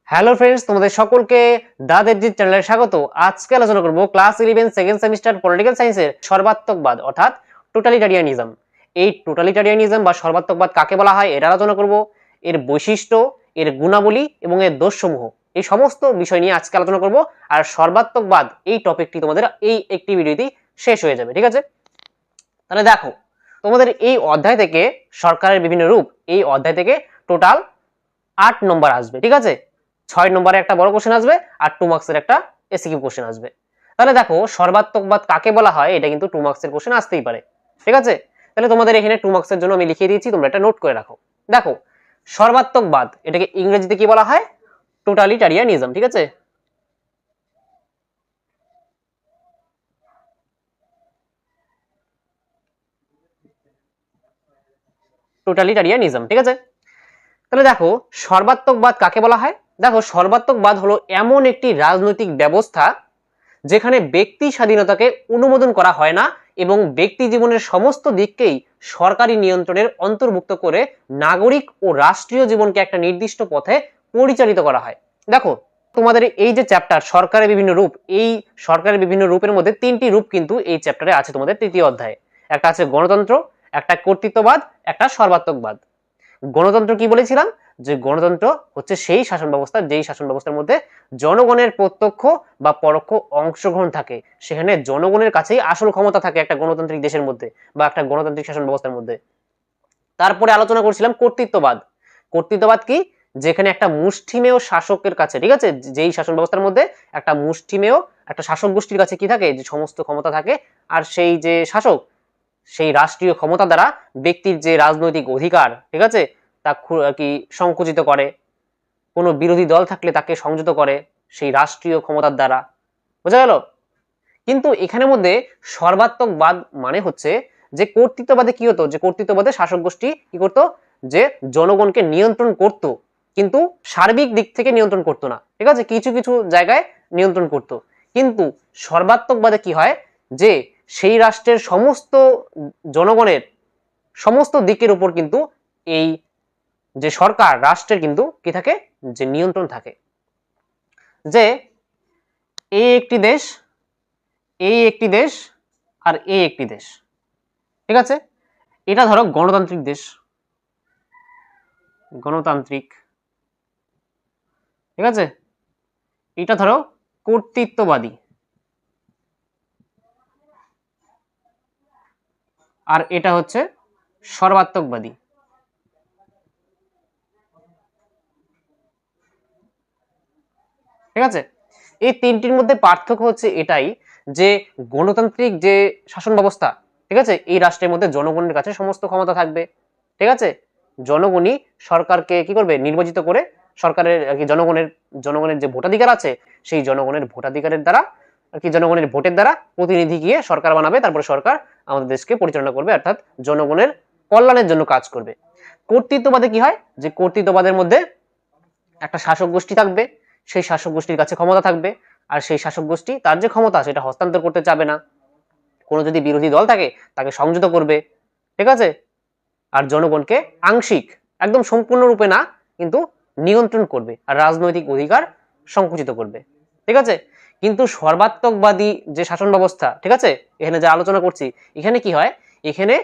Hello friends, তোমাদের সকলকে দা দেবজিৎ চ্যানেলে স্বাগত। আজকে আলোচনা করব ক্লাস 11 সেকেন্ড সেমিস্টার পলিটিক্যাল সায়েন্সের সর্বাত্মকবাদ অর্থাৎ টোটালিটারিয়ানিজম। এই টোটালিটারিয়ানিজম বা সর্বাত্মকবাদ কাকে বলা হয় এটা আলোচনা করব, এর বৈশিষ্ট্য, এর গুণাবলী এবং এর দোষসমূহ, এই সমস্ত বিষয় নিয়ে আজকে আলোচনা করব। আর সর্বাত্মকবাদ এই টপিকটি তোমাদের এই একটি ভিডিওতেই শেষ হয়ে যাবে, ঠিক আছে? তাহলে দেখো, তোমাদের এই অধ্যায় থেকে সরকারের বিভিন্ন রূপ, এই অধ্যায় থেকে টোটাল 8 নম্বর আসবে, ঠিক আছে? 6 নম্বরে একটা বড় কোশ্চেন আসবে আর 2 মার্কসের একটা এসিকিউ কোশ্চেন আসবে। তাহলে দেখো, সর্বাত্মকবাদ কাকে বলা হয় এটা কিন্তু 2 মার্কসের কোশ্চেন আসতেই পারে, ঠিক আছে? তাহলে তোমাদের এখানে 2 মার্কসের জন্য আমি লিখিয়ে দিয়েছি, তোমরা এটা নোট করে রাখো। দেখো, সর্বাত্মকবাদ এটাকে ইংরেজিতে কি বলা হয়? টোটালিটারিয়ানিজম, ঠিক আছে? টোটালিটারিয়ানিজম, ঠিক আছে? তাহলে দেখো, সর্বাত্মকবাদ কাকে বলা হয়? দেখো, সর্বাত্মকবাদ হলো এমন একটি রাজনৈতিক ব্যবস্থা যেখানে ব্যক্তি স্বাধীনতাকে অনুমোদন করা হয় না এবং ব্যক্তি জীবনের সমস্ত দিককেই সরকারি নিয়ন্ত্রণের অন্তর্ভুক্ত করে নাগরিক ও রাষ্ট্রীয় জীবনকে একটা নির্দিষ্ট পথে পরিচালিত করা হয়। দেখো, তোমাদের এই যে চ্যাপ্টার সরকারের বিভিন্ন রূপ, এই সরকারের বিভিন্ন রূপের মধ্যে 3টি রূপ কিন্তু এই চ্যাপ্টারে আছে তোমাদের তৃতীয় অধ্যায়ে। একটা আছে গণতন্ত্র, একটা কর্তৃত্ববাদ, একটা সর্বাত্মকবাদ। গণতন্ত্র কি বলেছিলাম? যে গণতন্ত্র হচ্ছে সেই শাসন ব্যবস্থা, যেই শাসন ব্যবস্থার মধ্যে জনগণের প্রত্যক্ষ বা পরোক্ষ অংশগ্রহণ থাকে, সেখানে জনগণের কাছেই আসল ক্ষমতা থাকে একটা গণতান্ত্রিক দেশের মধ্যে বা একটা গণতান্ত্রিক শাসন ব্যবস্থার মধ্যে। তারপরে আলোচনা করছিলাম কর্তৃত্ববাদ। কর্তৃত্ববাদ কি? যেখানে একটা মুষ্টিমেয় শাসকের কাছে, ঠিক আছে, যেই শাসন ব্যবস্থার মধ্যে একটা মুষ্টিমেয় একটা শাসক গোষ্ঠীর কাছে কি থাকে, যে সমস্ত ক্ষমতা থাকে, আর সেই যে শাসক সেই রাষ্ট্রীয় ক্ষমতা দ্বারা ব্যক্তির যে রাজনৈতিক অধিকার, ঠিক আছে, তা কি সংকুচিত করে, কোনো বিরোধী দল থাকলে তাকে সংযত করে সেই রাষ্ট্রীয় ক্ষমতার দ্বারা। বোঝা গেল? কিন্তু এখানের মধ্যে সর্বাত্মকবাদ মানে হচ্ছে যে কর্তৃত্ববাদে কি হতো, যে কর্তৃত্ববাদে শাসক গোষ্ঠী কি করতো, যে জনগণকে নিয়ন্ত্রণ করত, কিন্তু সার্বিক দিক থেকে নিয়ন্ত্রণ করতো না, ঠিক আছে, কিছু কিছু জায়গায় নিয়ন্ত্রণ করত। কিন্তু সর্বাত্মকবাদে কি হয়, যে সেই রাষ্ট্রের সমস্ত জনগণের সমস্ত দিকের উপর কিন্তু এই যে সরকার রাষ্ট্রের কিন্তু কি থাকে, যে নিয়ন্ত্রণ থাকে। যে এই একটি দেশ, এই একটি দেশ আর এই একটি দেশ, ঠিক আছে, এটা ধরো গণতান্ত্রিক দেশ, গণতান্ত্রিক, ঠিক আছে, এটা ধরো কর্তৃত্ববাদী, আর এটা হচ্ছে সর্বাত্মকবাদী। ঠিক আছে, এই তিনটির মধ্যে পার্থক্য হচ্ছে এটাই, যে গণতান্ত্রিক যে শাসন ব্যবস্থা, ঠিক আছে, এই রাষ্ট্রের মধ্যে জনগণের কাছে সমস্ত ক্ষমতা থাকবে, ঠিক আছে, জনগণই সরকারকে কি করবে, নির্বাচিত করে সরকারের আর কি জনগণের জনগণের যে ভোটাধিকার আছে, সেই জনগণের ভোটাধিকারের দ্বারা আর কি জনগণের ভোটের দ্বারা প্রতিনিধি গিয়ে সরকার বানাবে, তারপরে সরকার আমাদের দেশকে পরিচালনা করবে, অর্থাৎ জনগণের কল্যাণের জন্য কাজ করবে। কর্তৃত্ববাদে কি হয়, যে কর্তৃত্ববাদের মধ্যে একটা শাসক গোষ্ঠী থাকবে, সেই শাসক গোষ্ঠীর কাছে ক্ষমতা থাকবে, আর সেই শাসক গোষ্ঠী তার যে ক্ষমতা সেটা হস্তান্তর করতে চাবে না, কোনো যদি বিরোধী দল থাকে তাকে সংযত করবে, ঠিক আছে, আর জনগণকে আংশিক, একদম সম্পূর্ণরূপে না কিন্তু নিয়ন্ত্রণ করবে, আর রাজনৈতিক অধিকার সংকুচিত করবে, ঠিক আছে। কিন্তু সর্বাত্মকবাদী যে শাসন ব্যবস্থা, ঠিক আছে, এখানে যে আলোচনা করছি, এখানে কি হয়, এখানে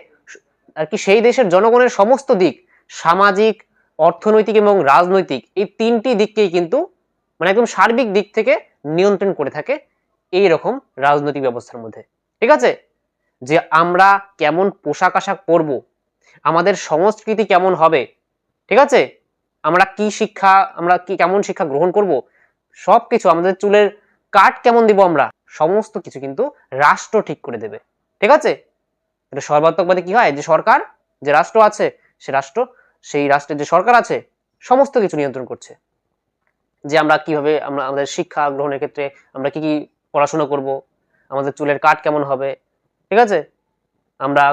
আর কি সেই দেশের জনগণের সমস্ত দিক, সামাজিক, অর্থনৈতিক এবং রাজনৈতিক, এই তিনটি দিককেই কিন্তু মানে একদম সার্বিক দিক থেকে নিয়ন্ত্রণ করে থাকে এই রকম রাজনৈতিক ব্যবস্থার মধ্যে, ঠিক আছে। যে আমরা কেমন পোশাক আশাক পরব, আমাদের সংস্কৃতি কেমন হবে, ঠিক আছে, আমরা কি শিক্ষা, আমরা কি কেমন শিক্ষা গ্রহণ করব, সবকিছু, আমাদের চুলের কাট কেমন দিব আমরা, সমস্ত কিছু কিন্তু রাষ্ট্র ঠিক করে দেবে, ঠিক আছে। এটা সর্বাত্মকবাদে কি হয়, যে সরকার, যে রাষ্ট্র আছে, সে রাষ্ট্র, সেই রাষ্ট্রের যে সরকার আছে সমস্ত কিছু নিয়ন্ত্রণ করছে, যে আমরা কিভাবে, আমরা আমাদের শিক্ষা গ্রহণের ক্ষেত্রে আমরা কি কি পড়াশোনা করব, আমাদের চুলের কাট কেমন হবে, ঠিক আছে, আমরা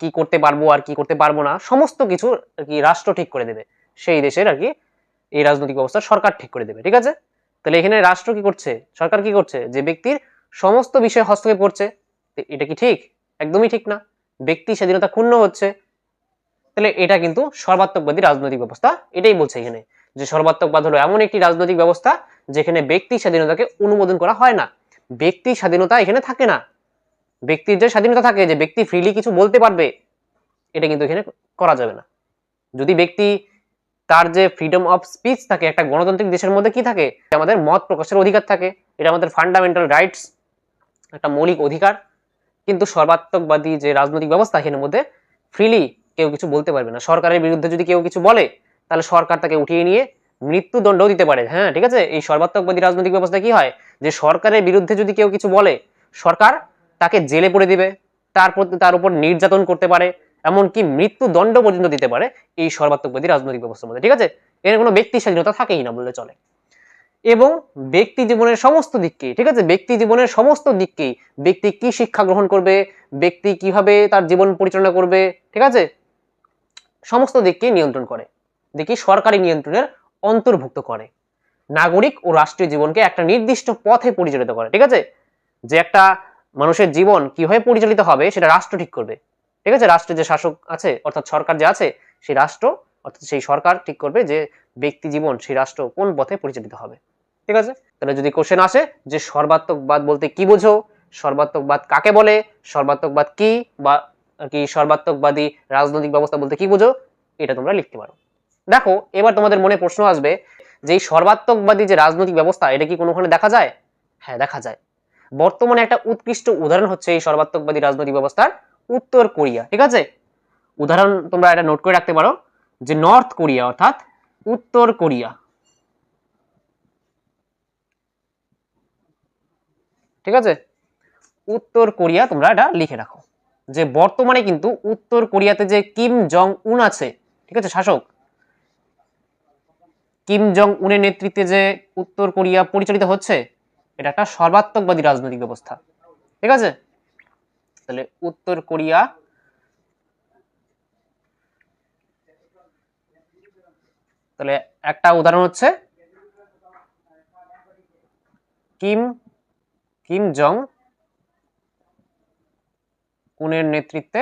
কি করতে পারবো আর কি করতে পারবো না, সমস্ত কিছু আর কি রাষ্ট্র ঠিক করে দেবে, সেই দেশের আর কি এই রাজনৈতিক ব্যবস্থা সরকার ঠিক করে দেবে, ঠিক আছে। তাহলে এখানে রাষ্ট্র কি করছে, সরকার কি করছে, যে ব্যক্তির সমস্ত বিষয়ে হস্তক্ষেপ করছে, এটা কি ঠিক? একদমই ঠিক না, ব্যক্তি স্বাধীনতা ক্ষুণ্ণ হচ্ছে। তাহলে এটা কিন্তু সর্বাত্মকবাদী রাজনৈতিক ব্যবস্থা, এটাই বলছে এখানে। যে সর্বাত্মকবাদ হলো এমন একটি রাজনৈতিক ব্যবস্থা যেখানে ব্যক্তি স্বাধীনতাকে অনুমোদন করা হয় না। ব্যক্তি স্বাধীনতা এখানে থাকে না। ব্যক্তির যে স্বাধীনতা থাকে, যে ব্যক্তি ফ্রিলি কিছু বলতে পারবে, এটা কিন্তু এখানে করা যাবে না। যদি ব্যক্তি তার যে ফ্রিডম অফ স্পিচ থাকে, একটা গণতান্ত্রিক দেশের মধ্যে কি থাকে, আমাদের মত প্রকাশের অধিকার থাকে, এটা আমাদের ফান্ডামেন্টাল রাইটস, একটা মৌলিক অধিকার। কিন্তু সর্বাত্মকবাদী যে রাজনৈতিক ব্যবস্থা, এখানের মধ্যে ফ্রিলি কেউ কিছু বলতে পারবে না। সরকারের বিরুদ্ধে যদি কেউ কিছু বলে, তাহলে সরকার তাকে উঠিয়ে নিয়ে মৃত্যুদণ্ডও দিতে পারে। হ্যাঁ, ঠিক আছে। এই সর্বাত্মকবাদী রাজনৈতিক ব্যবস্থা কি হয়, যে সরকারের বিরুদ্ধে যদি কেউ কিছু বলে, সরকার তাকে জেলে পুরে দিবে, তার উপর নির্যাতন করতে পারে, এমনকি মৃত্যুদণ্ড পর্যন্ত দিতে পারে এই সর্বাত্মকবাদী রাজনৈতিক ব্যবস্থার মধ্যে। ঠিক আছে, এর কোনো ব্যক্তি স্বাধীনতা থাকেই না বললে চলে। এবং ব্যক্তি জীবনের সমস্ত দিককে, ঠিক আছে, ব্যক্তি জীবনের সমস্ত দিককেই, ব্যক্তি কি শিক্ষা গ্রহণ করবে, ব্যক্তি কিভাবে তার জীবন পরিচালনা করবে, ঠিক আছে, সমস্ত দিককে নিয়ন্ত্রণ করে, দেখি সরকারি নিয়ন্ত্রণের অন্তর্ভুক্ত করে। নাগরিক ও রাষ্ট্রীয় জীবনকে একটা নির্দিষ্ট পথে পরিচালিত করে। ঠিক আছে, যে একটা মানুষের জীবন কিভাবে পরিচালিত হবে সেটা রাষ্ট্র ঠিক করবে। ঠিক আছে, রাষ্ট্রের যে শাসক আছে, অর্থাৎ সরকার যে আছে, সেই রাষ্ট্র অর্থাৎ সেই সরকার ঠিক করবে যে ব্যক্তি জীবন, সেই রাষ্ট্র কোন পথে পরিচালিত হবে। ঠিক আছে, তাহলে যদি কোশ্চেন আসে যে সর্বাত্মকবাদ বলতে কি বোঝো, সর্বাত্মকবাদ কাকে বলে, সর্বাত্মকবাদ কি, বা কি সর্বাত্মকবাদী রাজনৈতিক ব্যবস্থা বলতে কি বোঝো, এটা তোমরা লিখতে পারো। দেখো, এবার তোমাদের মনে প্রশ্ন আসবে যে এই সর্বাত্মকবাদী যে রাজনৈতিক ব্যবস্থা, এটা কি কোনোখানে দেখা যায়? হ্যাঁ, দেখা যায়। বর্তমানে একটা উৎকৃষ্ট উদাহরণ হচ্ছে এই সর্বাত্মকবাদী রাজনৈতিক ব্যবস্থার উত্তর কোরিয়া। ঠিক আছে, উদাহরণ তোমরা এটা নোট করে রাখতে পারো যে নর্থ কোরিয়া অর্থাৎ উত্তর কোরিয়া। ঠিক আছে, উত্তর কোরিয়া তোমরা এটা লিখে রাখো যে বর্তমানে কিন্তু উত্তর কোরিয়াতে যে কিম জং উন আছে, ঠিক আছে, শাসক, কিম জং উনের নেতৃত্বে যে উত্তর কোরিয়া পরিচালিত হচ্ছে, এটা একটা সর্বাত্মকবাদী রাজনৈতিক ব্যবস্থা। ঠিক আছে, তাহলে উত্তর কোরিয়া, তাহলে একটা উদাহরণ হচ্ছে কিম কিম জং উনের নেতৃত্বে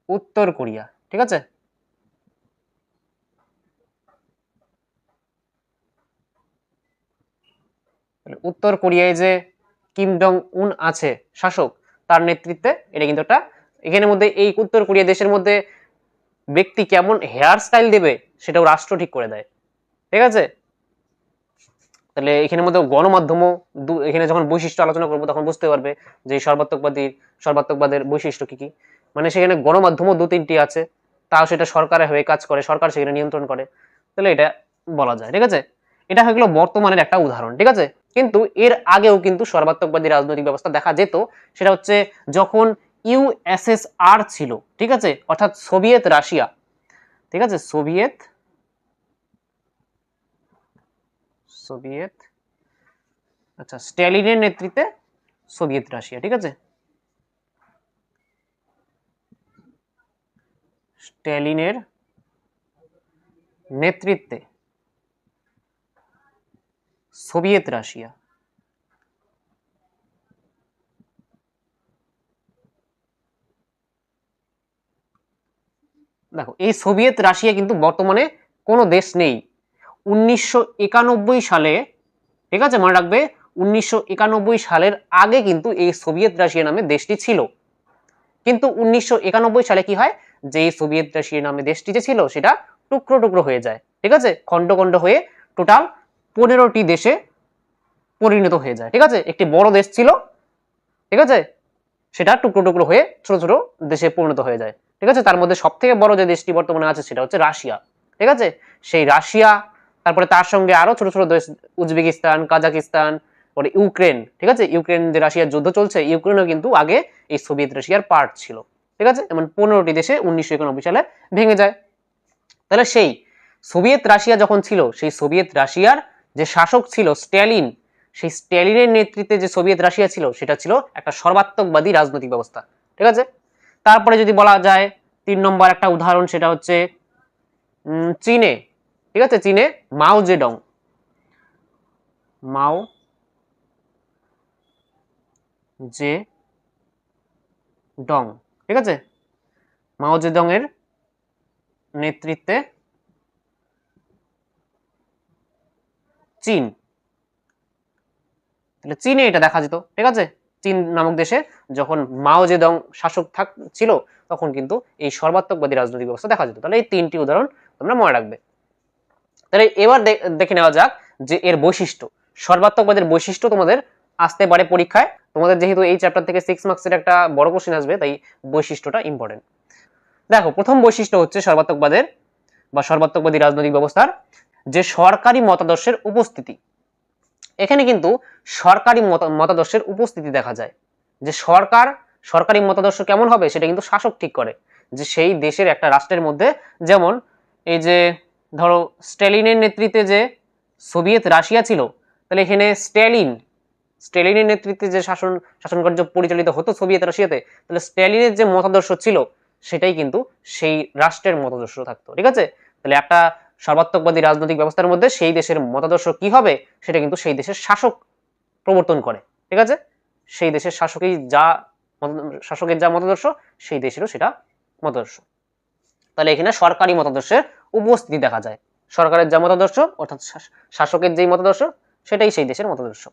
উত্তর কোরিয়া। ঠিক আছে, উত্তর কোরিয়ায় যে কিম জং উন আছে শাসক, তার নেতৃত্বে এটা কিন্তু একটা, এখানের মধ্যে এই উত্তর কোরিয়া দেশের মধ্যে ব্যক্তি কেমন হেয়ার স্টাইল দেবে সেটাও রাষ্ট্র ঠিক করে দেয়। ঠিক আছে, তাহলে এখানের মধ্যে গণমাধ্যমও, এখানে যখন বৈশিষ্ট্য আলোচনা করবো তখন বুঝতে পারবে যে সর্বাত্মকবাদের বৈশিষ্ট্য কি কি। মানে সেখানে গণমাধ্যমও 2-3টি আছে, তাও সেটা সরকারের হয়ে কাজ করে, সরকার সেখানে নিয়ন্ত্রণ করে, তাহলে এটা বলা যায়। ঠিক আছে, এটা হয়ে গেল বর্তমানের একটা উদাহরণ। ঠিক আছে, কিন্তু এর আগেও কিন্তু সর্বাত্মকবাদী রাজনৈতিক ব্যবস্থা দেখা যেত। সেটা হচ্ছে যখন ইউএসএসআর ছিল, ঠিক আছে, অর্থাৎ সোভিয়েত রাশিয়া। ঠিক আছে, সোভিয়েত সোভিয়েত আচ্ছা, স্ট্যালিনের নেতৃত্বে সোভিয়েত রাশিয়া। ঠিক আছে, স্ট্যালিনের নেতৃত্বে সোভিয়েত রাশিয়া। দেখো, এই সোভিয়েত রাশিয়া কিন্তু বর্তমানে কোনো দেশ নেই। 1991 সালে, ঠিক আছে, মনে রাখবে, 1991 সালের আগে কিন্তু এই সোভিয়েত রাশিয়া নামে দেশটি ছিল। কিন্তু 1991 সালে কি হয়, যে এই সোভিয়েত রাশিয়া নামে দেশটি যে ছিল সেটা টুকরো টুকরো হয়ে যায়। ঠিক আছে, খন্ড খন্ড হয়ে টোটাল 15টি দেশে পরিণত হয়ে যায়। ঠিক আছে, একটি বড় দেশ ছিল, ঠিক আছে, সেটা টুকরো টুকরো হয়ে ছোট ছোট দেশে পরিণত হয়ে যায়। ঠিক আছে, তার মধ্যে সব থেকে বড় যে দেশটি বর্তমানে আছে সেটা হচ্ছে রাশিয়া। ঠিক আছে, সেই রাশিয়া, তারপরে তার সঙ্গে আরো ছোট ছোট দেশ, উজবেকিস্তান, কাজাকিস্তান, পরে ইউক্রেন। ঠিক আছে, ইউক্রেন যে রাশিয়ার যুদ্ধ চলছে, ইউক্রেনও কিন্তু আগে এই সোভিয়েত রাশিয়ার পার্ট ছিল। ঠিক আছে, এমন 15টি দেশে 1991 সালে ভেঙে যায়। তাহলে সেই সোভিয়েত রাশিয়া যখন ছিল, সেই সোভিয়েত রাশিয়ার যে শাসক ছিল স্ট্যালিন, সেই স্ট্যালিনের নেতৃত্বে যে সোভিয়েত রাশিয়া ছিল সেটা ছিল একটা সর্বাত্মকবাদী রাজনৈতিক ব্যবস্থা। ঠিক আছে, তারপরে যদি বলা যায় 3 নম্বর একটা উদাহরণ, সেটা হচ্ছে চীনে। ঠিক আছে, চীনে মাও জেডং, মাও জে ডং। ঠিক আছে, মাও জেদং এর নেতৃত্বে চীন, তাহলে চীনে এটা দেখা যেত, ঠিক আছে। চীন নামক দেশে যখন মাও জেদং শাসক ছিল তখন কিন্তু এই সর্বাত্মকবাদী রাজনৈতিক ব্যবস্থা দেখা যেত। তাহলে এই তিনটি উদাহরণ তোমরা মনে রাখবে। তাহলে এবার দেখে নেওয়া যাক যে এর বৈশিষ্ট্য, সর্বাত্মকবাদের বৈশিষ্ট্য তোমাদের আসতে পারে পরীক্ষায়। তোমাদের যেহেতু এই চ্যাপ্টার থেকে 6 মার্কসের একটা বড় কোশ্চেন আসবে, তাই বৈশিষ্ট্যটা ইম্পর্টেন্ট। দেখো, প্রথম বৈশিষ্ট্য হচ্ছে সর্বাত্মকবাদের বা সর্বাত্মকবাদী রাজনৈতিক ব্যবস্থার যে সরকারি মতাদর্শের উপস্থিতি। এখানে কিন্তু সরকারি মতাদর্শের উপস্থিতি দেখা যায়। যে সরকারি মতাদর্শ কেমন হবে সেটা কিন্তু শাসক ঠিক করে, যে সেই দেশের একটা রাষ্ট্রের মধ্যে, যেমন এই যে ধরো স্ট্যালিনের নেতৃত্বে যে সোভিয়েত রাশিয়া ছিল, তাহলে এখানে স্ট্যালিনের নেতৃত্বে যে শাসনকার্য পরিচালিত হতো সোভিয়েত রাশিয়াতে, তাহলে স্ট্যালিনের যে মতাদর্শ ছিল সেটাই কিন্তু সেই রাষ্ট্রের মতাদর্শ থাকতো, ঠিক আছে। তাহলে একটা সর্বাত্মকবাদী রাজনৈতিক ব্যবস্থার মধ্যে সেই দেশের মতাদর্শ কি হবে সেটা কিন্তু সেই দেশের শাসক প্রবর্তন করে, ঠিক আছে। সেই দেশের শাসকের যা মতাদর্শ সেই দেশেরও সেটা মতাদর্শ। তাহলে এখানে সরকারি মতাদর্শের উপস্থিতি দেখা যায়। সরকারের যা মতাদর্শ অর্থাৎ শাসকের যেই মতাদর্শ সেটাই সেই দেশের মতাদর্শ।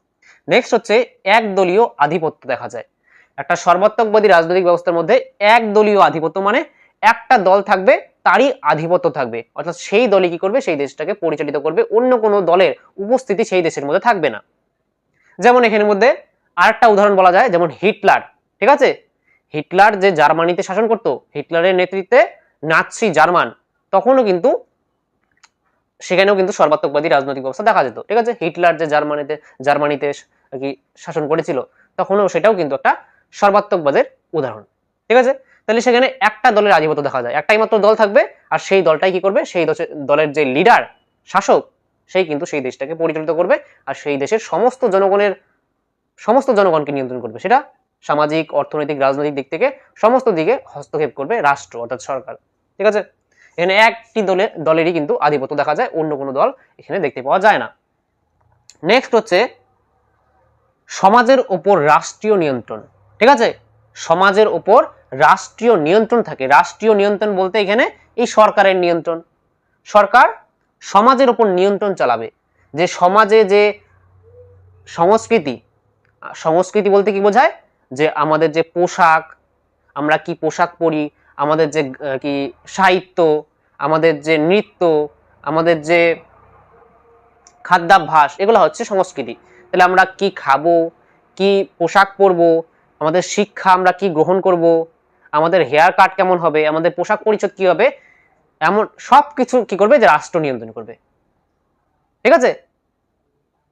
নেক্সট হচ্ছে একদলীয় আধিপত্য দেখা যায়। একটা সর্বাত্মকবাদী রাজনৈতিক ব্যবস্থার মধ্যে একদলীয় আধিপত্য মানে একটা দল থাকবে, তারই আধিপত্য থাকবে, অর্থাৎ সেই দলই কি করবে, সেই দেশটাকে পরিচালিত করবে, অন্য কোনো দলের উপস্থিতি সেই দেশের মধ্যে থাকবে না। যেমন এখানের মধ্যে আরেকটা উদাহরণ বলা যায়, যেমন হিটলার, ঠিক আছে। হিটলার যে জার্মানিতে শাসন করতো, হিটলারের নেতৃত্বে নাৎসি জার্মান, তখনও কিন্তু সেখানেও কিন্তু সর্বাত্মকবাদী রাজনৈতিক ব্যবস্থা দেখা যেত, ঠিক আছে। হিটলার যে জার্মানিতে আর কি শাসন করেছিল, তখনও সেটাও কিন্তু একটা সর্বাত্মকবাদের উদাহরণ, ঠিক আছে। তাহলে সেখানে একটা দলের আধিপত্য দেখা যায়, একটাই মাত্র দল থাকবে, আর সেই দলটাই কি করবে, সেই দলের যে লিডার শাসক সেই কিন্তু সেই দেশটাকে পরিচালিত করবে, আর সেই দেশের সমস্ত জনগণকে নিয়ন্ত্রণ করবে। সেটা সামাজিক, অর্থনৈতিক, রাজনৈতিক দিক থেকে সমস্ত দিকে হস্তক্ষেপ করবে রাষ্ট্র অর্থাৎ সরকার, ঠিক আছে। এখানে একটি দলেরই কিন্তু আধিপত্য দেখা যায়, অন্য কোনো দল এখানে দেখতে পাওয়া যায় না। নেক্সট হচ্ছে সমাজের উপর রাষ্ট্রীয় নিয়ন্ত্রণ, ঠিক আছে। সমাজের উপর রাষ্ট্রীয় নিয়ন্ত্রণ থাকে। রাষ্ট্রীয় নিয়ন্ত্রণ বলতে এখানে এই সরকারের নিয়ন্ত্রণ। সরকার সমাজের উপর নিয়ন্ত্রণ চালাবে। যে সমাজে যে সংস্কৃতি বলতে কি বোঝায়, যে আমাদের যে পোশাক, আমরা কি পোশাক পরি, আমাদের যে কি সাহিত্য, আমাদের যে নৃত্য, আমাদের যে খাদ্যাভ্যাস, এগুলো হচ্ছে সংস্কৃতি। তাহলে আমরা কি খাবো, কি পোশাক পরবো, আমাদের শিক্ষা আমরা কি গ্রহণ করব, আমাদের হেয়ার কাট কেমন হবে, আমাদের পোশাক পরিচ্ছদ কি হবে, এমন সবকিছু কি করবে, যে রাষ্ট্র নিয়ন্ত্রণ করবে, ঠিক আছে।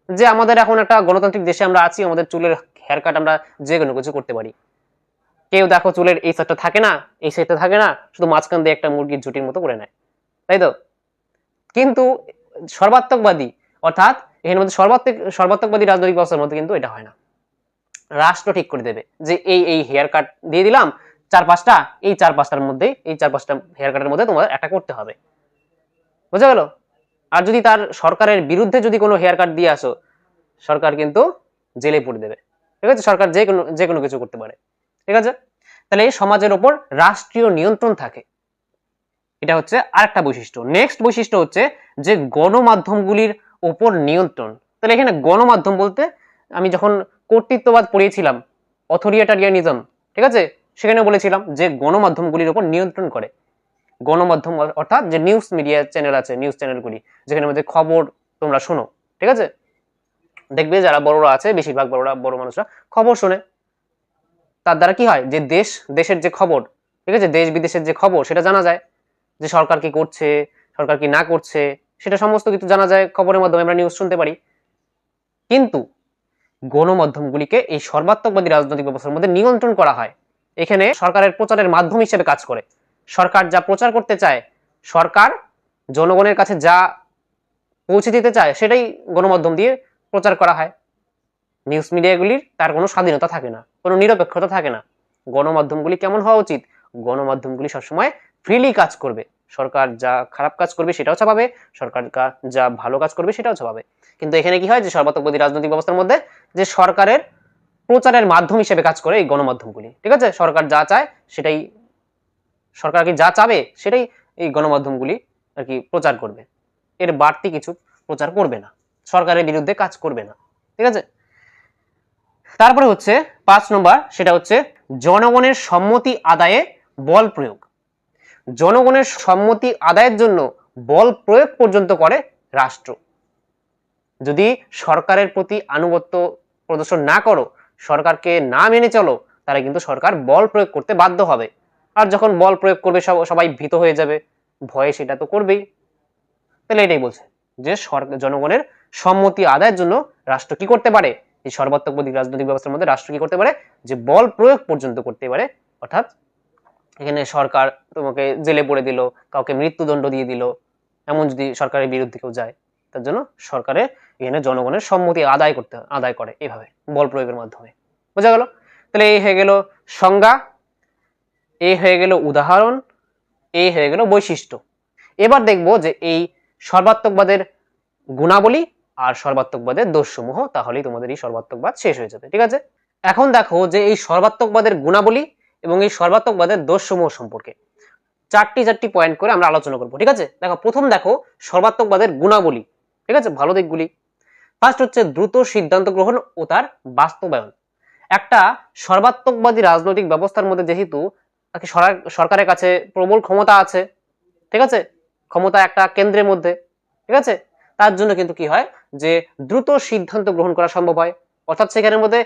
যে আমাদের এখন একটা গণতান্ত্রিক দেশে আমরা আছি, আমাদের চুলের হেয়ার কাট আমরা যে কোনো কিছু করতে পারি। কেউ দেখো চুলের এই সাইডটা থাকে না, এই সাইডটা থাকে না, শুধু মাঝখান দিয়ে একটা মুরগির ঝুটির মতো করে নেয়, তাই তো। কিন্তু সর্বাত্মকবাদী অর্থাৎ এর মধ্যে সর্বাত্মকবাদী রাজনৈতিক ব্যবস্থার মধ্যে কিন্তু এটা হয় না। রাষ্ট্র ঠিক করে দেবে যে এই হেয়ার কাট দিয়ে দিলাম 4-5টা, এই 4-5টার মধ্যে, এই 4-5টা হেয়ার কাটের মধ্যে তোমার একটা করতে হবে, বুঝা গেল। আর যদি তার সরকারের বিরুদ্ধে যদি কোনো হেয়ার কাট দিয়ে আসো, সরকার কিন্তু জেলে পুরে দেবে, ঠিক আছে। সরকার যে কোনো কিছু করতে পারে, ঠিক আছে। তাহলে এই সমাজের উপর রাষ্ট্রীয় নিয়ন্ত্রণ থাকে, এটা হচ্ছে আরেকটা বৈশিষ্ট্য। নেক্সট বৈশিষ্ট্য হচ্ছে যে গণমাধ্যমগুলির উপর নিয়ন্ত্রণ। তাহলে এখানে গণমাধ্যম বলতে আমি যখন কর্তৃত্ববাদ পড়িয়েছিলাম, অথরিটারিয়ানিজম, ঠিক আছে, সেখানে বলেছিলাম যে গণমাধ্যমগুলির উপর নিয়ন্ত্রণ করে। গণমাধ্যম অর্থাৎ যে নিউজ মিডিয়া চ্যানেল আছে, নিউজ চ্যানেলগুলি যেখানে মধ্যে খবর তোমরা শোনো, ঠিক আছে। দেখবে যারা বড়রা আছে, বেশিরভাগ বড় মানুষরা খবর শোনে, তার দ্বারা কি হয়, যে দেশের যে খবর, ঠিক আছে, দেশ বিদেশের যে খবর সেটা জানা যায়, যে সরকার কি করছে, সরকার কি না করছে, সেটা সমস্ত কিছু জানা যায় খবরের মাধ্যমে, আমরা নিউজ শুনতে পারি। কিন্তু গণমাধ্যমগুলিকে এই সর্বাত্মকবাদী রাজনৈতিক ব্যবস্থার মধ্যে নিয়ন্ত্রণ করা হয়। এখানে সরকারের প্রচারের মাধ্যম হিসেবে কাজ করে। সরকার যা প্রচার করতে চায়, সরকার জনগণের কাছে যা পৌঁছে দিতে চায়, সেটাই গণমাধ্যম দিয়ে প্রচার করা হয়। নিউজ মিডিয়াগুলির তার কোনো স্বাধীনতা থাকে না, কোনো নিরপেক্ষতা থাকে না। গণমাধ্যমগুলি কেমন হওয়া উচিত, গণমাধ্যমগুলি সবসময় ফ্রিলি কাজ করবে। সরকার যা খারাপ কাজ করবে সেটাও ছাপাবে, সরকার যা ভালো কাজ করবে সেটাও ছাপাবে। কিন্তু এখানে কি হয়, যে সর্বাত্মকবাদী রাজনৈতিক ব্যবস্থার মধ্যে যে সরকারের প্রচারের মাধ্যম হিসেবে কাজ করে এই গণমাধ্যমগুলি, ঠিক আছে। সরকার যা চায় সেটাই সরকার কি যা চাবে সেটাই এই গণমাধ্যমগুলি আর কি প্রচার করবে, এর বাড়তি কিছু প্রচার করবে না, সরকারের বিরুদ্ধে কাজ করবে না। ঠিক আছে, তারপরে হচ্ছে 5 নম্বর, সেটা হচ্ছে জনগণের সম্মতি আদায়ে বল প্রয়োগ। জনগণের সম্মতি আদায়ের জন্য বল প্রয়োগ পর্যন্ত করে রাষ্ট্র। যদি সরকারের প্রতি আনুগত্য প্রদর্শন না করো, সরকারকে না মেনে চলো, তাহলে কিন্তু সরকার বল প্রয়োগ করতে বাধ্য হবে। আর যখন বল প্রয়োগ করবে সবাই ভীত হয়ে যাবে, ভয়ে সেটা তো করবেই। তাহলে এটাই বলছে যে জনগণের সম্মতি আদায়ের জন্য রাষ্ট্র কি করতে পারে, এই সর্বাত্মকবাদী রাজনৈতিক ব্যবস্থার মধ্যে রাষ্ট্র কি করতে পারে, যে বল প্রয়োগ পর্যন্ত করতে পারে। অর্থাৎ এখানে সরকার তোমাকে জেলে পড়ে দিল, কাউকে মৃত্যুদণ্ড দিয়ে দিল, এমন যদি সরকারের বিরুদ্ধে কেউ যায়, তার জন্য সরকারের এখানে জনগণের সম্মতি আদায় করে এইভাবে বল প্রয়োগের মাধ্যমে। বোঝা গেল? তাহলে এই হয়ে গেল সংজ্ঞা, এই হয়ে গেল উদাহরণ, এই হয়ে গেল বৈশিষ্ট্য। এবার দেখব যে এই সর্বাত্মকবাদের গুণাবলী আর সর্বাত্মকবাদের দোষসমূহ, তাহলেই তোমাদের এই সর্বাত্মকবাদ শেষ হয়ে যাবে। ঠিক আছে, এখন দেখো যে এই সর্বাত্মকবাদের গুণাবলী এবং এই সর্বাত্মকবাদের দোষসমূহ সম্পর্কে চারটি পয়েন্ট করে আমরা আলোচনা করব। ঠিক আছে, দেখো প্রথম দেখো সর্বাত্মকবাদের গুণাবলী। ঠিক আছে, ভালো দিকগুলি। ফার্স্ট হচ্ছে দ্রুত সিদ্ধান্ত গ্রহণ ও তার বাস্তবায়ন। একটা সর্বাত্মকবাদী রাজনৈতিক ব্যবস্থার মধ্যে যেহেতু সরকারের কাছে প্রবল ক্ষমতা আছে, ঠিক আছে, ক্ষমতা একটা কেন্দ্রের মধ্যে, ঠিক আছে, তার জন্য কিন্তু কি হয় যে দ্রুত সিদ্ধান্ত গ্রহণ করা সম্ভব হয়। অর্থাৎ সেখানের মধ্যে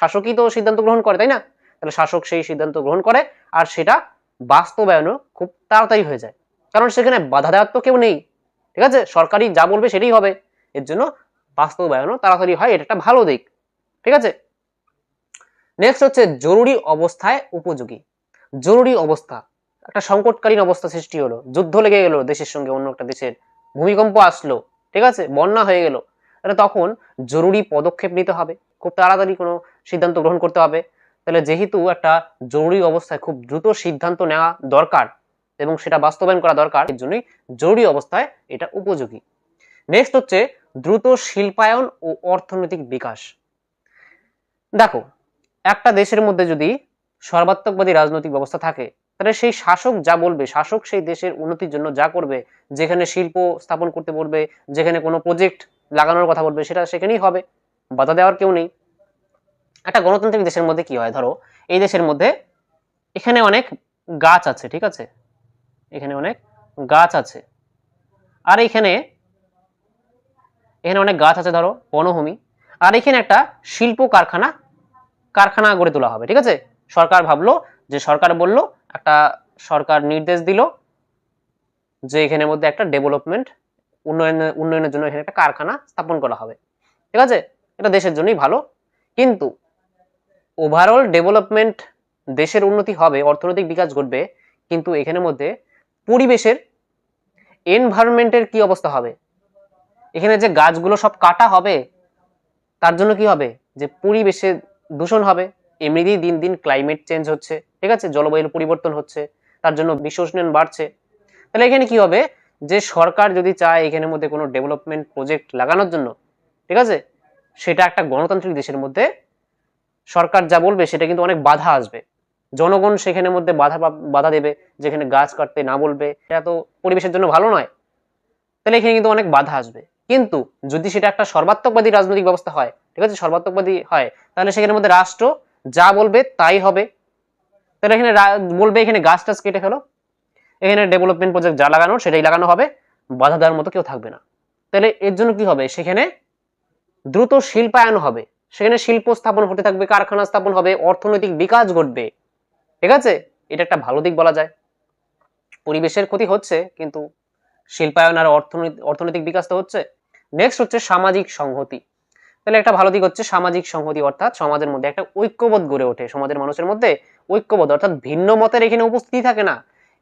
শাসকই তো সিদ্ধান্ত গ্রহণ করে, তাই না? তাহলে শাসক সেই সিদ্ধান্ত গ্রহণ করে আর সেটা বাস্তবায়নও খুব তাড়াতাড়ি হয়ে যায়, কারণ সেখানে বাধা দেওয়ার তো কেউ নেই। ঠিক আছে, সরকারি যা বলবে সেটাই হবে, এর জন্য বাস্তবায়নও তাড়াতাড়ি হয়, এটা একটা ভালো দিক। ঠিক আছে, নেক্সট হচ্ছে জরুরি অবস্থায় উপযোগী। জরুরি অবস্থা, একটা সংকটকালীন অবস্থা সৃষ্টি হলো, যুদ্ধ লেগে গেল দেশের সঙ্গে অন্য একটা দেশের, ভূমিকম্প আসলো, ঠিক আছে, বন্যা হয়ে গেল, তাহলে তখন জরুরি পদক্ষেপ নিতে হবে, খুব তাড়াতাড়ি কোনো সিদ্ধান্ত গ্রহণ করতে হবে। তাহলে যেহেতু একটা জরুরি অবস্থায় খুব দ্রুত সিদ্ধান্ত নেওয়া দরকার এবং সেটা বাস্তবায়ন করা দরকার, এর জন্যই জরুরি অবস্থায় এটা উপযোগী। নেক্সট হচ্ছে দ্রুত শিল্পায়ন ও অর্থনৈতিক বিকাশ। দেখো একটা দেশের মধ্যে যদি সর্বাত্মকবাদী রাজনৈতিক ব্যবস্থা থাকে, তাহলে সেই শাসক যা বলবে, শাসক সেই দেশের উন্নতির জন্য যা করবে, যেখানে শিল্প স্থাপন করতে বলবে, যেখানে কোনো প্রজেক্ট লাগানোর কথা বলবে, সেটা সেখানেই হবে, বাধা দেওয়ার কেউ নেই। একটা গণতান্ত্রিক দেশের মধ্যে কি হয়, ধরো এই দেশের মধ্যে এখানে অনেক গাছ আছে, ঠিক আছে, এখানে অনেক গাছ আছে, আর এখানে অনেক গাছ আছে, ধরো বনভূমি, আর এখানে একটা শিল্প কারখানা গড়ে তোলা হবে। ঠিক আছে, সরকার ভাবলো, যে সরকার বলল, একটা সরকার নির্দেশ দিল যে এখানের মধ্যে একটা ডেভেলপমেন্ট উন্নয়নের জন্য এখানে একটা কারখানা স্থাপন করা হবে। ঠিক আছে, এটা দেশের জন্যই ভালো, কিন্তু ওভারঅল ডেভেলপমেন্ট, দেশের উন্নতি হবে, অর্থনৈতিক বিকাশ ঘটবে, কিন্তু এখানের মধ্যে পরিবেশের এনভায়রনমেন্টের কি অবস্থা হবে, এখানে যে গাছগুলো সব কাটা হবে, তার জন্য কি হবে, যে পরিবেশে দূষণ হবে। এমনিতেই দিন দিন ক্লাইমেট চেঞ্জ হচ্ছে, ঠিক আছে, জলবায়ুর পরিবর্তন হচ্ছে, তার জন্য বিশ্ব উষ্ণায়ন বাড়ছে। তাহলে এখানে কি হবে, যে সরকার যদি চায় এখানের মধ্যে কোনো ডেভেলপমেন্ট প্রজেক্ট লাগানোর জন্য, ঠিক আছে, সেটা একটা গণতান্ত্রিক দেশের মধ্যে সরকার যা বলবে সেটা কিন্তু অনেক বাধা আসবে, জনগণ সেখানের মধ্যে বাধা দেবে, যেখানে গাছ কাটতে না বলবে, এটা তো পরিবেশের জন্য ভালো নয়, তাহলে এখানে কিন্তু অনেক বাধা আসবে। কিন্তু যদি সেটা একটা সর্বাত্মকবাদী রাজনৈতিক ব্যবস্থা হয়, ঠিক আছে, সর্বাত্মকবাদী হয়, তাহলে সেখানের মধ্যে রাষ্ট্র যা বলবে তাই হবে। তাহলে এখানে বলবে এখানে গাছ টাছ কেটে ফেলো, এখানে ডেভেলপমেন্ট প্রজেক্ট যা লাগানোর সেটাই লাগানো হবে, বাধা দেওয়ার মতো কেউ থাকবে না। তাহলে এর জন্য কি হবে, সেখানে দ্রুত শিল্পায়ন হবে, সেখানে শিল্প স্থাপন হতে থাকবে, কারখানা স্থাপন হবে, অর্থনৈতিক বিকাশ ঘটবে। ঠিক আছে, এটা একটা ভালো দিক বলা যায়। পরিবেশের ক্ষতি হচ্ছে, কিন্তু শিল্পায়ন আর অর্থনৈতিক বিকাশ তো হচ্ছে। নেক্সট হচ্ছে সামাজিক সংহতি। তাহলে একটা ভালো দিক হচ্ছে সামাজিক সংহতি, অর্থাৎ সমাজের মধ্যে একটা ঐক্যবোধ গড়ে ওঠে, সমাজের মানুষের মধ্যে ঐক্যবোধ, অর্থাৎ ভিন্ন মতের এখানে উপস্থিতি থাকে না।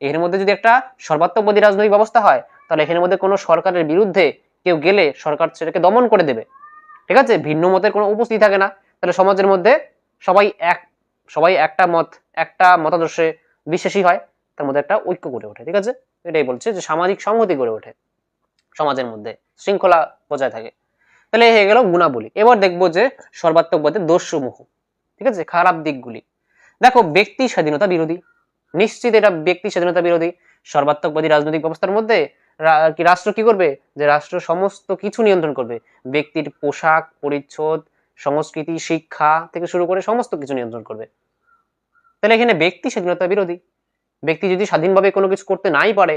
এর মধ্যে যদি একটা সর্বাত্মকবাদী রাজনৈতিক ব্যবস্থা হয়, তাহলে এখানের মধ্যে কোনো সরকারের বিরুদ্ধে কেউ গেলে সরকার সেটাকে দমন করে দেবে। ঠিক আছে, ভিন্ন মতের কোনো উপস্থিতি থাকে না, তাহলে সমাজের মধ্যে সবাই একটা মতাদর্শে বিশ্বাসী হয়, তার মধ্যে একটা ঐক্য গড়ে ওঠে। ঠিক আছে, এটাই বলছে যে সামাজিক সংহতি গড়ে ওঠে, সমাজের মধ্যে শৃঙ্খলা বজায় থাকে। তাহলে হয়ে গেল গুণাবলী। এবার দেখবো যে সর্বাত্মকবাদের দোষসমূহ, ঠিক আছে, খারাপ দিকগুলি। দেখো ব্যক্তি স্বাধীনতা বিরোধী, নিশ্চিত এটা ব্যক্তি স্বাধীনতা বিরোধী। সর্বাত্মকবাদী রাজনৈতিক ব্যবস্থার মধ্যে রাষ্ট্র কি করবে, যে রাষ্ট্র সমস্ত কিছু নিয়ন্ত্রণ করবে, ব্যক্তির পোশাক পরিচ্ছদ, সংস্কৃতি, শিক্ষা থেকে শুরু করে সমস্ত কিছু নিয়ন্ত্রণ করবে। তাহলে এখানে ব্যক্তি স্বাধীনতা বিরোধী। ব্যক্তি যদি স্বাধীনভাবে কোনো কিছু করতে নাই পারে,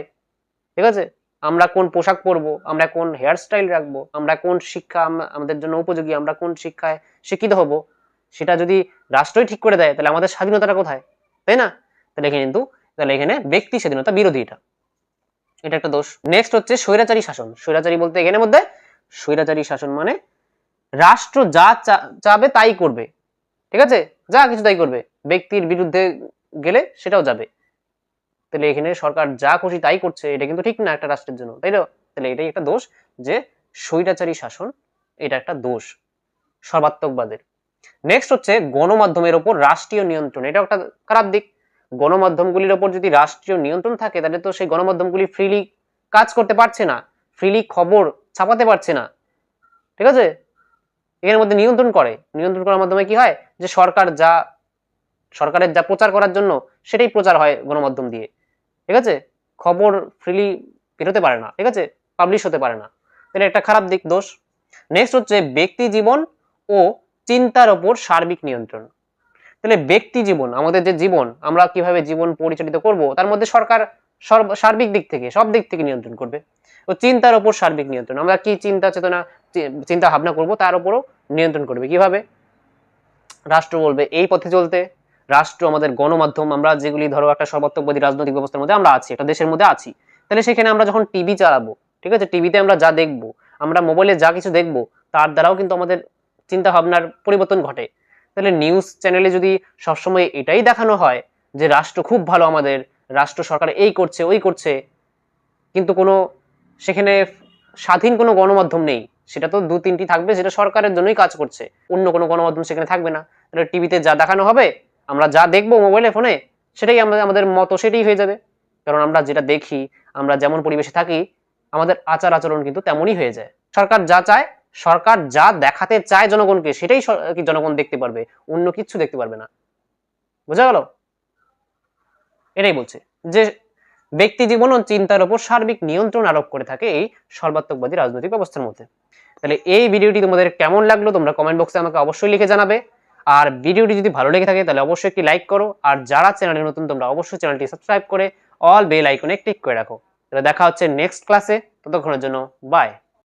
ঠিক আছে, আমরা কোন পোশাক পরবো, আমরা কোন হেয়ার স্টাইল রাখবো, আমরা কোন শিক্ষা আমাদের জন্য উপযোগী, আমরা কোন শিক্ষায় শিক্ষিত হব, সেটা যদি রাষ্ট্রই ঠিক করে দেয়, তাহলে আমাদের স্বাধীনতাটা কোথায়, তাই না? তাহলে এখানে ব্যক্তি স্বাধীনতা বিরোধী, এটা একটা দোষ। নেক্সট হচ্ছে স্বৈরাচারী শাসন। স্বৈরাচারী বলতে এখানে মধ্যে স্বৈরাচারী শাসন মানে রাষ্ট্র যা চাবে তাই করবে, ঠিক আছে, যা কিছু তাই করবে, ব্যক্তির বিরুদ্ধে গেলে সেটাও যাবে। তাহলে এখানে সরকার যা খুশি তাই করছে, এটা কিন্তু ঠিক না একটা রাষ্ট্রের জন্য, তাই না? তাহলে এটাই একটা দোষ, যে স্বৈরাচারী শাসন, এটা একটা দোষ সর্বাত্মকবাদের। নেক্সট হচ্ছে গণমাধ্যমের ওপর রাষ্ট্রীয় নিয়ন্ত্রণ। এটা একটা খারাপ দিক। গণমাধ্যমগুলির ওপর যদি রাষ্ট্রীয় নিয়ন্ত্রণ থাকে, তাহলে তো সেই গণমাধ্যমগুলি ফ্রিলি কাজ করতে পারছে না, ফ্রিলি খবর ছাপাতে পারছে না, ঠিক আছে। এর মধ্যে নিয়ন্ত্রণ করার মাধ্যমে কি হয়, যে সরকারের যা প্রচার করার জন্য সেটাই প্রচার হয় গণমাধ্যম দিয়ে, ঠিক আছে, খবর ফ্রিলি বেরোতে পারে না, ঠিক আছে, পাবলিশ হতে পারে না। তাহলে একটা খারাপ দিক, দোষ। নেক্সট হচ্ছে ব্যক্তি জীবন ও চিন্তার ওপর সার্বিক নিয়ন্ত্রণ। তাহলে ব্যক্তি জীবন, আমাদের যে জীবন, আমরা কিভাবে জীবন পরিচালিত করব, তার মধ্যে সরকার সার্বিক দিক থেকে, সব দিক থেকে নিয়ন্ত্রণ করবে। ও চিন্তার ওপর সার্বিক নিয়ন্ত্রণ, আমরা কি চিন্তা চেতনা চিন্তা ভাবনা করব তার উপরও নিয়ন্ত্রণ করবে। কিভাবে? রাষ্ট্র বলবে এই পথে চলতে, রাষ্ট্র আমাদের গণমাধ্যম, আমরা যেগুলি ধরো একটা সর্বাত্মকবাদী রাজনৈতিক ব্যবস্থার মধ্যে আমরা আছি, একটা দেশের মধ্যে আছি, তাহলে সেখানে আমরা যখন টিভি চালাবো, ঠিক আছে, টিভিতে আমরা যা দেখবো, আমরা মোবাইলে যা কিছু দেখবো, তার দ্বারাও কিন্তু আমাদের চিন্তা ভাবনার পরিবর্তন ঘটে। তাহলে নিউজ চ্যানেলে যদি সবসময় এটাই দেখানো হয় যে রাষ্ট্র খুব ভালো, আমাদের রাষ্ট্র সরকার এই করছে ওই করছে, কিন্তু কোনো সেখানে স্বাধীন কোনো গণমাধ্যম নেই, সেটা তো দু তিনটি থাকবে যেটা সরকারের জন্যই কাজ করছে, অন্য কোনো গণমাধ্যম সেখানে থাকবে না। তাহলে টিভিতে যা দেখানো হবে, আমরা যা দেখবো মোবাইলে ফোনে, সেটাই আমাদের মতো সেটাই হয়ে যাবে। কারণ আমরা যেটা দেখি, আমরা যেমন পরিবেশে থাকি, আমাদের আচার আচরণ কিন্তু তেমনই হয়ে যায়। সরকার যা দেখাতে চায় জনগণকে, সেটাই জনগণ দেখতে পারবে, অন্য কিছু দেখতে পারবে না। বোঝা গেল? এটাই বলছে যে ব্যক্তি জীবন ও চিন্তার উপর সার্বিক নিয়ন্ত্রণ আরোপ করে থাকে এই সর্বাত্মকবাদী রাজনৈতিক ব্যবস্থার মধ্যে। তাহলে এই ভিডিওটি তোমাদের কেমন লাগলো তোমরা কমেন্ট বক্সে আমাকে অবশ্যই লিখে জানাবে। আর ভিডিওটি যদি ভালো লেগে থাকে তাহলে অবশ্যই একটি লাইক করো, আর যারা চ্যানেলে নতুন তোমরা অবশ্যই চ্যানেলটি সাবস্ক্রাইব করে অল বেল আইকনে ক্লিক করে রাখো। তাহলে দেখা হচ্ছে নেক্সট ক্লাসে, ততক্ষণের জন্য বাই।